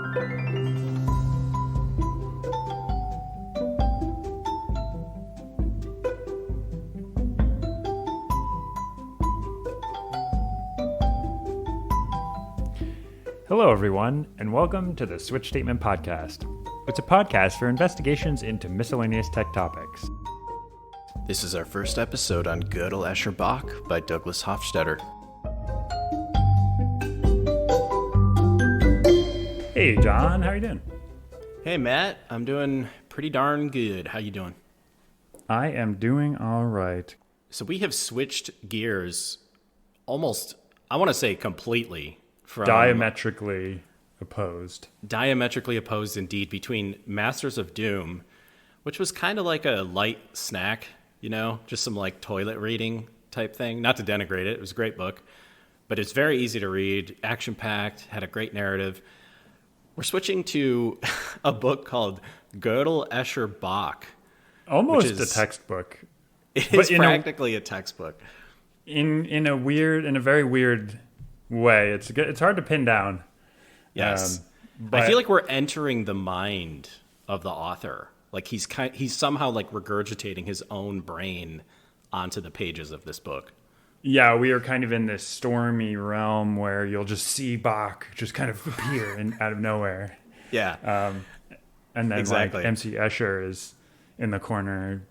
Hello, everyone, and welcome to the Switch Statement Podcast. It's a podcast for investigations into miscellaneous tech topics. This is our first episode on Gödel, Escher, Bach by Douglas Hofstetter. Hey, John, how are you doing? Hey, Matt. I'm doing pretty darn good. How you doing? I am doing all right. So we have switched gears almost, I want to say completely, from Diametrically opposed. Diametrically opposed, indeed, between Masters of Doom, which was kind of like a light snack, you know, just some like toilet reading type thing. Not to denigrate it. It was a great book, but it's very easy to read, action-packed, had a great narrative. We're switching to a book called Gödel, Escher, Bach. Almost a textbook. It is practically a textbook. In a very weird way. It's hard to pin down. Yes. I feel like we're entering the mind of the author. Like he's somehow like regurgitating his own brain onto the pages of this book. Yeah, we are kind of in this stormy realm where you'll just see Bach just kind of appear out of nowhere. Yeah. And then exactly. like MC Escher is in the corner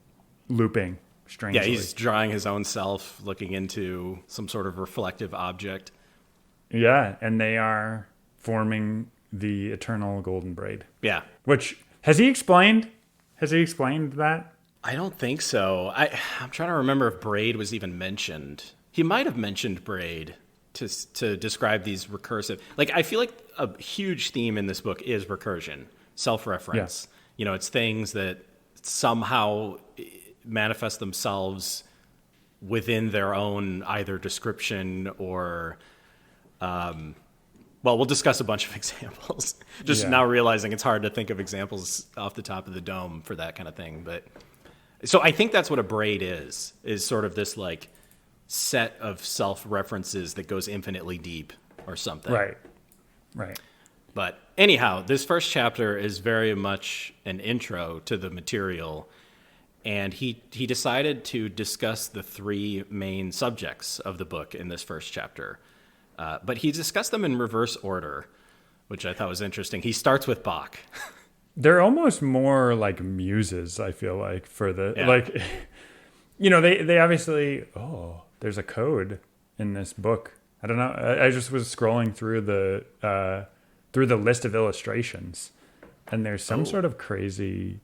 looping strangely. Yeah, he's drawing his own self, looking into some sort of reflective object. Yeah, and they are forming the eternal golden braid. Yeah. Which, has he explained that? I don't think so. I'm trying to remember if braid was even mentioned. He might have mentioned braid to describe these recursive. Like, I feel like a huge theme in this book is recursion, self-reference. Yeah. You know, it's things that somehow manifest themselves within their own either description or... well, we'll discuss a bunch of examples. Just now realizing it's hard to think of examples off the top of the dome for that kind of thing. But so I think that's what a braid is sort of this like set of self-references that goes infinitely deep or something. Right. But anyhow, this first chapter is very much an intro to the material. And he decided to discuss the three main subjects of the book in this first chapter. But he discussed them in reverse order, which I thought was interesting. He starts with Bach. They're almost more like muses, I feel like, for the, like, you know, they obviously, there's a code in this book. I don't know. I just was scrolling through the list of illustrations, and there's some sort of crazy,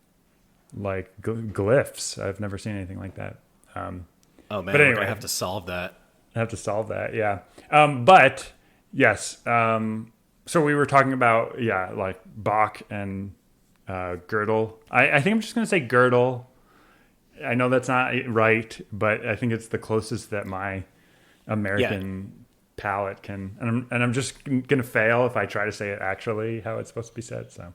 like, glyphs. I've never seen anything like that. But anyway, I have to solve that. Yeah. But yes, so we were talking about, like Bach and Gödel. I think I'm just going to say Gödel. I know that's not right, but I think it's the closest that my American palate can. And I'm just going to fail if I try to say it actually how it's supposed to be said. So.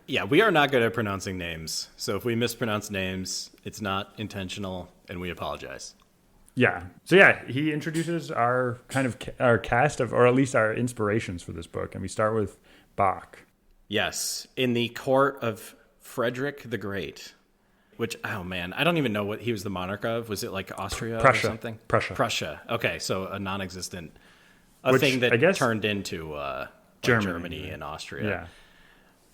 Yeah, we are not good at pronouncing names. So if we mispronounce names, it's not intentional, and we apologize. Yeah. So he introduces our cast of, or at least our inspirations for this book, and we start with Bach. Yes, in the court of Frederick the Great, which I don't even know what he was the monarch of. Was it like Austria or something? Prussia. Okay, so a non-existent, thing that I guess turned into Germany and Austria.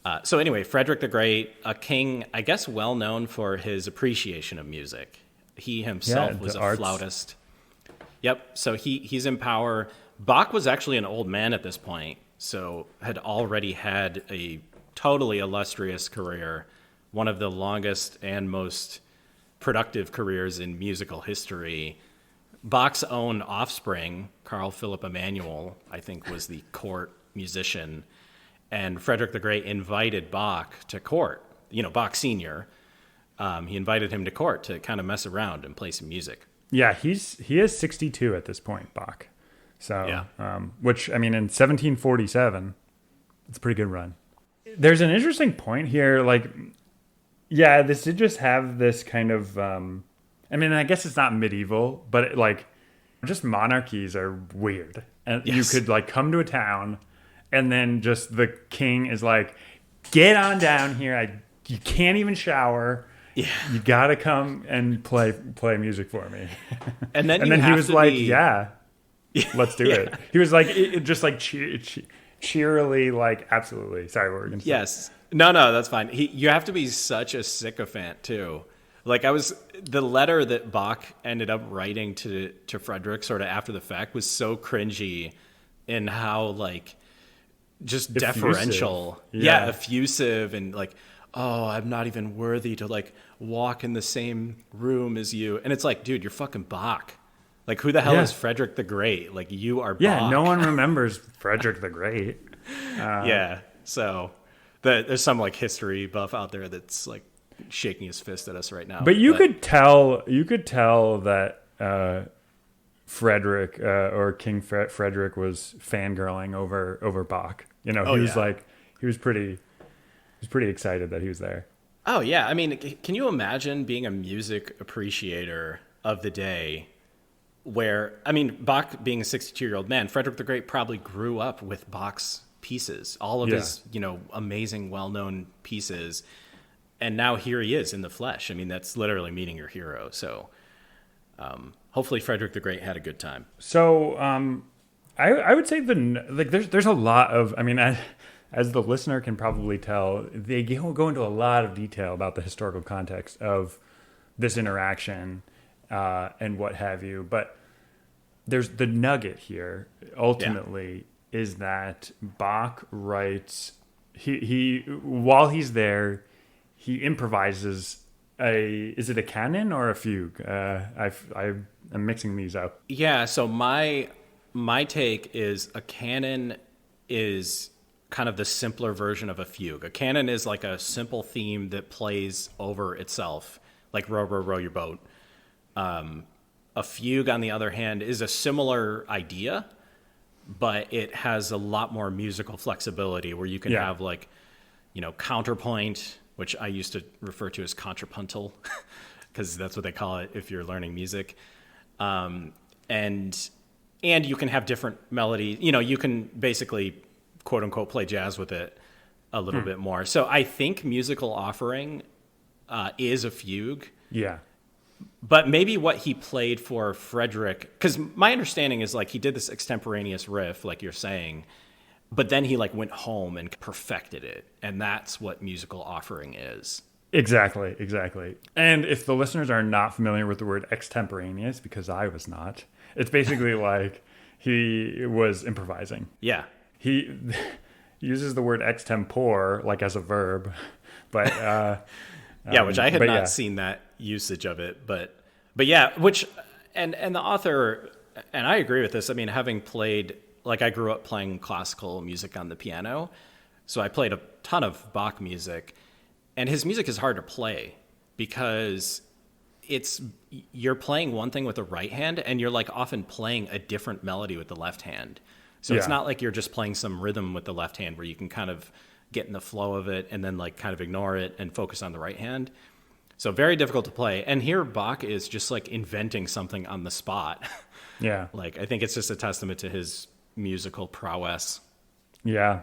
Yeah. So anyway, Frederick the Great, a king, I guess, well known for his appreciation of music. He himself was a flautist. Yep. So he's in power. Bach was actually an old man at this point, so had already had a totally illustrious career, one of the longest and most productive careers in musical history. Bach's own offspring, Carl Philipp Emanuel, I think was the court musician, and Frederick the Great invited Bach to court. You know, Bach Sr., he invited him to court to kind of mess around and play some music. Yeah, he is 62 at this point, Bach. So, which, I mean, in 1747, it's a pretty good run. There's an interesting point here. Like, this did just have this kind of, I mean, I guess it's not medieval, but just monarchies are weird. And you could like come to a town and then just the king is like, get on down here. You can't even shower. Yeah. You got to come and play music for me. And then, he was like, yeah, let's do it. He was like, just like cheerily, like, absolutely. Sorry, what were you going to say? Yes. No, that's fine. You have to be such a sycophant too. Like the letter that Bach ended up writing to Frederick sort of after the fact was so cringy in how like just effusive. Deferential. Yeah, effusive and like, oh, I'm not even worthy to like walk in the same room as you. And it's like, dude, you're fucking Bach. Like, who the hell is Frederick the Great? Like, you are Bach. Yeah, no one remembers Frederick the Great. Yeah, so there's some like history buff out there that's like shaking his fist at us right now. But you could tell that Frederick or King Frederick was fangirling over Bach. You know, he was pretty excited that he was there. Oh yeah, I mean, can you imagine being a music appreciator of the day? Where, I mean, Bach being a 62-year-old man, Frederick the Great probably grew up with Bach's pieces, all of his, amazing, well-known pieces. And now here he is in the flesh. I mean, that's literally meeting your hero. So hopefully Frederick the Great had a good time. So I would say there's a lot of, I mean, as the listener can probably tell, they go into a lot of detail about the historical context of this interaction and what have you. But there's the nugget here, ultimately, is that Bach writes, he while he's there, he improvises is it a canon or a fugue? I'm mixing these up. Yeah, so my take is a canon is kind of the simpler version of a fugue. A canon is like a simple theme that plays over itself, like row, row, row your boat. A fugue, on the other hand, is a similar idea, but it has a lot more musical flexibility where you can have like, counterpoint, which I used to refer to as contrapuntal, because that's what they call it if you're learning music. And you can have different melodies. You can basically, quote unquote, play jazz with it a little bit more. So I think musical offering is a fugue. Yeah. But maybe what he played for Frederick, because my understanding is like he did this extemporaneous riff, like you're saying, but then he like went home and perfected it. And that's what musical offering is. Exactly. And if the listeners are not familiar with the word extemporaneous, because I was not, it's basically like he was improvising. Yeah. He uses the word extempore like as a verb, but which I had not seen that usage of it, but yeah, which and the author, and I agree with this. I mean, having played, like, I grew up playing classical music on the piano, so I played a ton of Bach music, and his music is hard to play because you're playing one thing with the right hand, and you're like often playing a different melody with the left hand. So it's not like you're just playing some rhythm with the left hand where you can kind of get in the flow of it and then like kind of ignore it and focus on the right hand. So very difficult to play. And here Bach is just like inventing something on the spot. Yeah. Like, I think it's just a testament to his musical prowess. Yeah.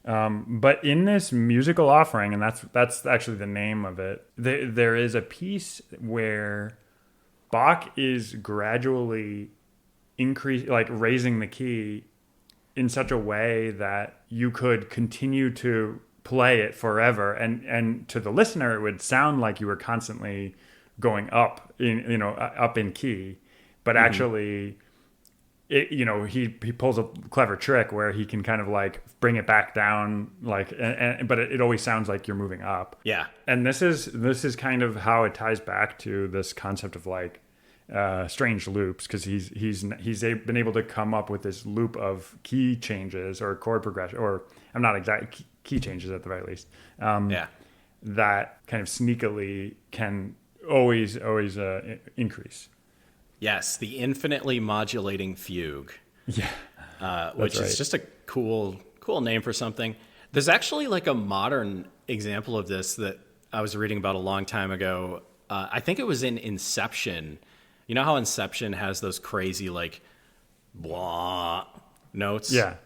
But in this musical offering, and that's actually the name of it, there is a piece where Bach is gradually raising the key in such a way that you could continue to play it forever, and to the listener it would sound like you were constantly going up in key, but actually he pulls a clever trick where he can kind of like bring it back down, like, but it always sounds like you're moving up. Yeah. And this is kind of how it ties back to this concept of like strange loops, because he's been able to come up with this loop of key changes or chord progression, or I'm not exact key changes at the very least. That kind of sneakily can always increase. Yes, the infinitely modulating fugue. Yeah, which is just a cool name for something. There's actually like a modern example of this that I was reading about a long time ago. I think it was in Inception. You know how Inception has those crazy like blah notes? Yeah.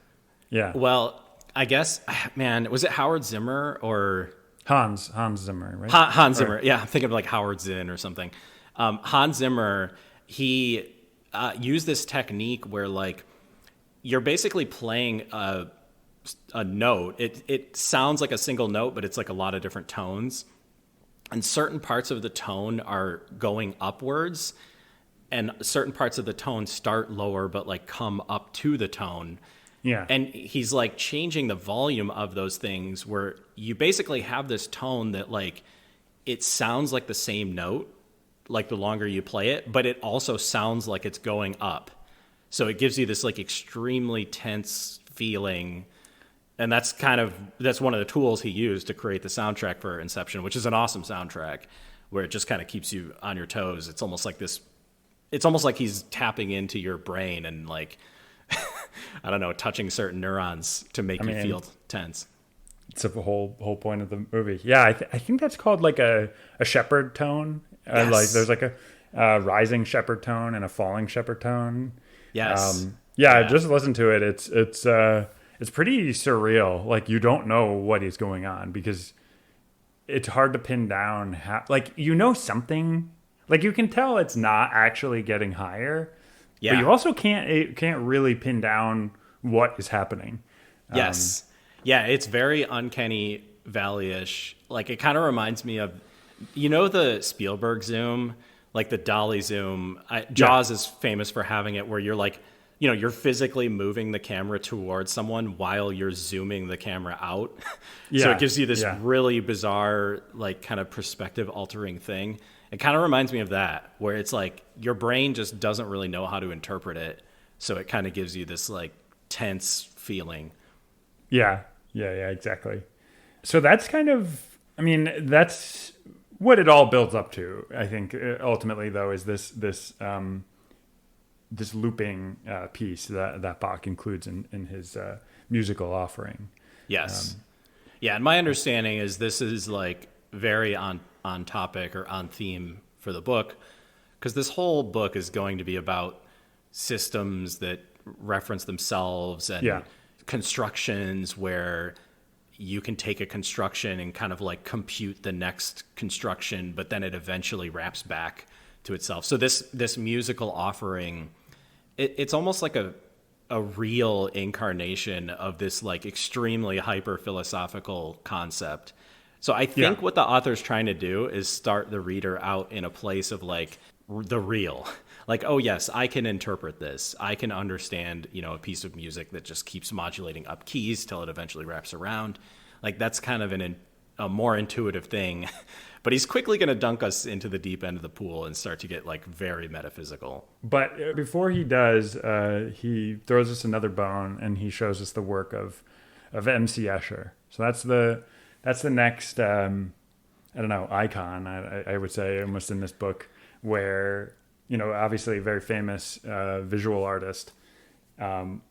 Well, I guess, man, was it Howard Zimmer or Hans Zimmer, right? Hans Zimmer? Yeah, I'm thinking of like Howard Zinn or something. Hans Zimmer, he used this technique where like you're basically playing a note. It sounds like a single note, but it's like a lot of different tones. And certain parts of the tone are going upwards, and certain parts of the tone start lower, but like come up to the tone. Yeah. And he's like changing the volume of those things where you basically have this tone that like it sounds like the same note, like the longer you play it, but it also sounds like it's going up. So it gives you this like extremely tense feeling. And that's one of the tools he used to create the soundtrack for Inception, which is an awesome soundtrack where it just kind of keeps you on your toes. It's almost like he's tapping into your brain and like, I don't know, touching certain neurons to make you feel tense. It's the whole point of the movie. Yeah. I think that's called like a shepherd tone. Yes. Like there's like a rising shepherd tone and a falling shepherd tone. Yes. Yeah. Just listen to it. It's pretty surreal. Like you don't know what is going on because it's hard to pin down how, like, something, like you can tell it's not actually getting higher, but you also can't really pin down what is happening. Yes. Yeah. It's very uncanny valley-ish. Like it kind of reminds me of, the Spielberg zoom, like the dolly zoom. Jaws is famous for having it where you're like, you're physically moving the camera towards someone while you're zooming the camera out. So it gives you this really bizarre, like kind of perspective altering thing. It kind of reminds me of that, where it's like your brain just doesn't really know how to interpret it. So it kind of gives you this like tense feeling. Yeah, exactly. So that's that's what it all builds up to. I think ultimately though is this looping piece that Bach includes in his musical offering. Yes. And my understanding is this is like very on topic or on theme for the book, because this whole book is going to be about systems that reference themselves and constructions where you can take a construction and kind of like compute the next construction, but then it eventually wraps back to itself. So this musical offering, it's almost like a real incarnation of this like extremely hyper philosophical concept. So I think what the author's trying to do is start the reader out in a place of like the real, like, oh yes, I can interpret this. I can understand, a piece of music that just keeps modulating up keys till it eventually wraps around. Like that's kind of a more intuitive thing. But he's quickly going to dunk us into the deep end of the pool and start to get like very metaphysical. But before he does, he throws us another bone and he shows us the work of MC Escher. So that's the next icon I would say almost in this book, where obviously a very famous visual artist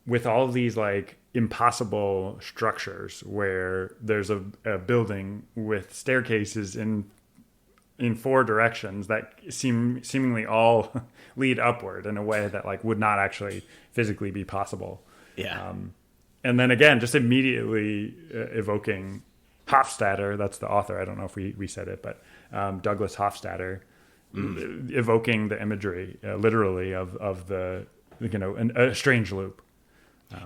with all of these like impossible structures where there's a building with staircases in four directions that seemingly all lead upward in a way that like would not actually physically be possible. And then again, just immediately evoking Hofstadter, that's the author. I don't know if we said it, but Douglas Hofstadter, evoking the imagery literally of the a strange loop.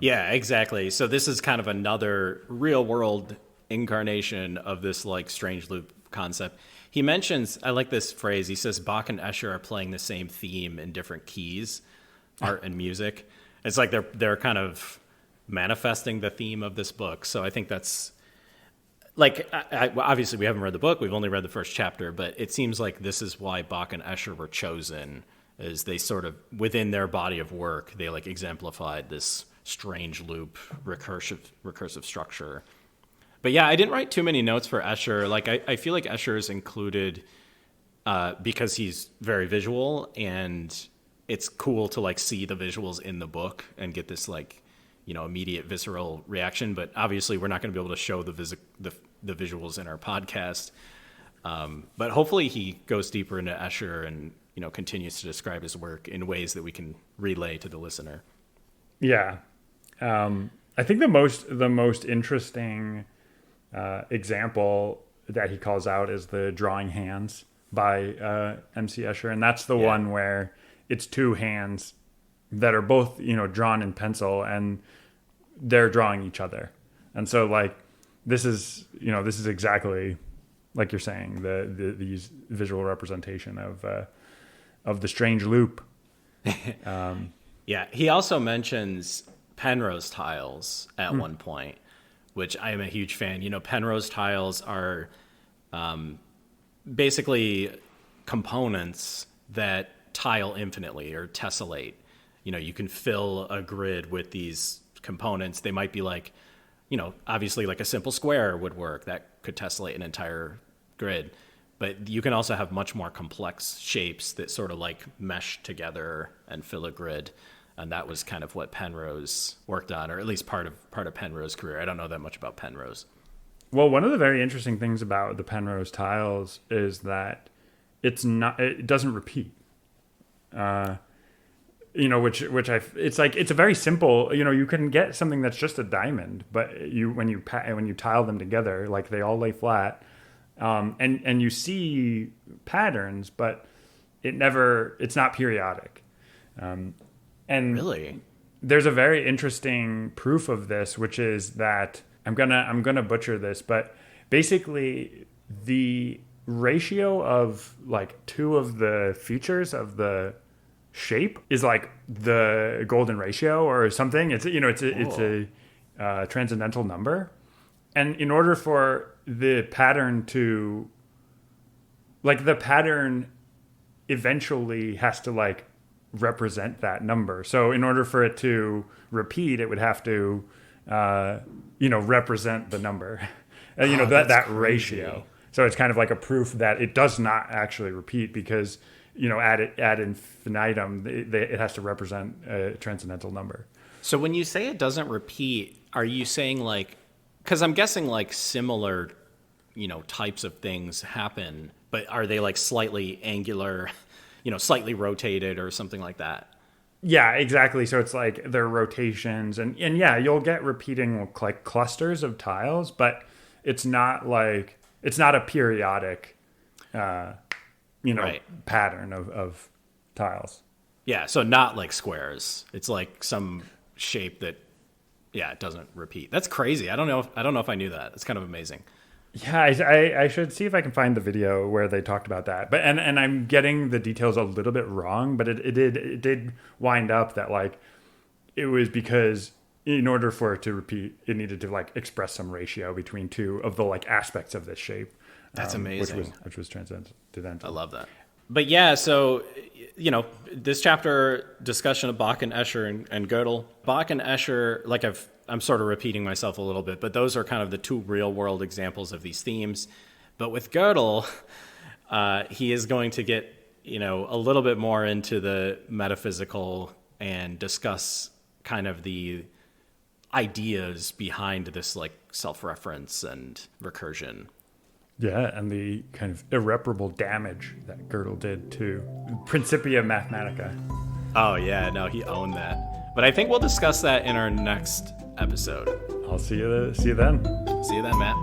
Yeah, exactly. So this is kind of another real world incarnation of this like strange loop concept. He mentions, I like this phrase, he says Bach and Escher are playing the same theme in different keys, art and music. It's like they're kind of manifesting the theme of this book. So I think that's like, obviously we haven't read the book, we've only read the first chapter, but it seems like this is why Bach and Escher were chosen, is they sort of, within their body of work, they like exemplified this strange loop, recursive structure. But yeah, I didn't write too many notes for Escher. Like I feel like Escher is included because he's very visual, and it's cool to like see the visuals in the book and get this like, immediate visceral reaction. But obviously we're not going to be able to show the visuals in our podcast. But hopefully he goes deeper into Escher and, continues to describe his work in ways that we can relay to the listener. Yeah. I I think the most interesting example that he calls out is the drawing hands by MC Escher, and that's the one where it's two hands that are both, you know, drawn in pencil, and they're drawing each other. And so, like, this is exactly like you're saying, the visual representation of the strange loop. Yeah, he also mentions Penrose tiles at one point, which I am a huge fan. You know, Penrose tiles are basically components that tile infinitely or tessellate. You know, you can fill a grid with these components. They might be like, you know, obviously like a simple square would work. That could tessellate an entire grid. But you can also have much more complex shapes that sort of like mesh together and fill a grid. And that was kind of what Penrose worked on, or at least part of Penrose's career. I don't know that much about Penrose. Well, one of the very interesting things about the Penrose tiles is that it doesn't repeat. You know, it's like, it's a very simple, you know, you can get something that's just a diamond, but when you tile them together, like they all lay flat, and you see patterns, but it's not periodic. And really, there's a very interesting proof of this, which is that I'm gonna butcher this, but basically the ratio of like two of the features of the shape is like the golden ratio or something. It's, you know, it's a transcendental number, and in order for the pattern to, like, the pattern eventually has to like represent that number. So in order for it to repeat, it would have to represent the number, that ratio. So it's kind of like a proof that it does not actually repeat, because, you know, ad infinitum, it has to represent a transcendental number. So when you say it doesn't repeat, are you saying like, because I'm guessing like similar, you know, types of things happen, but are they like slightly angular, you know, slightly rotated or something like that? Yeah, exactly. So it's like there are rotations, and yeah, you'll get repeating like clusters of tiles, but it's not a periodic, pattern of tiles. Yeah, so not like squares. It's like some shape that, it doesn't repeat. That's crazy. I don't know if I knew that. It's kind of amazing. Yeah, I should see if I can find the video where they talked about that. But and I'm getting the details a little bit wrong, but it did wind up that like it was because in order for it to repeat, it needed to like express some ratio between two of the like aspects of this shape. That's amazing. Which was transcendental. I love that. But yeah, so, you know, this chapter discussion of Bach and Escher and Gödel. Bach and Escher, like I'm sort of repeating myself a little bit, but those are kind of the two real world examples of these themes. But with Gödel, he is going to get, you know, a little bit more into the metaphysical and discuss kind of the ideas behind this like self-reference and recursion. Yeah, and the kind of irreparable damage that Gödel did to Principia Mathematica. Oh yeah, no, he owned that. But I think we'll discuss that in our next episode. I'll see you then. See you then, Matt.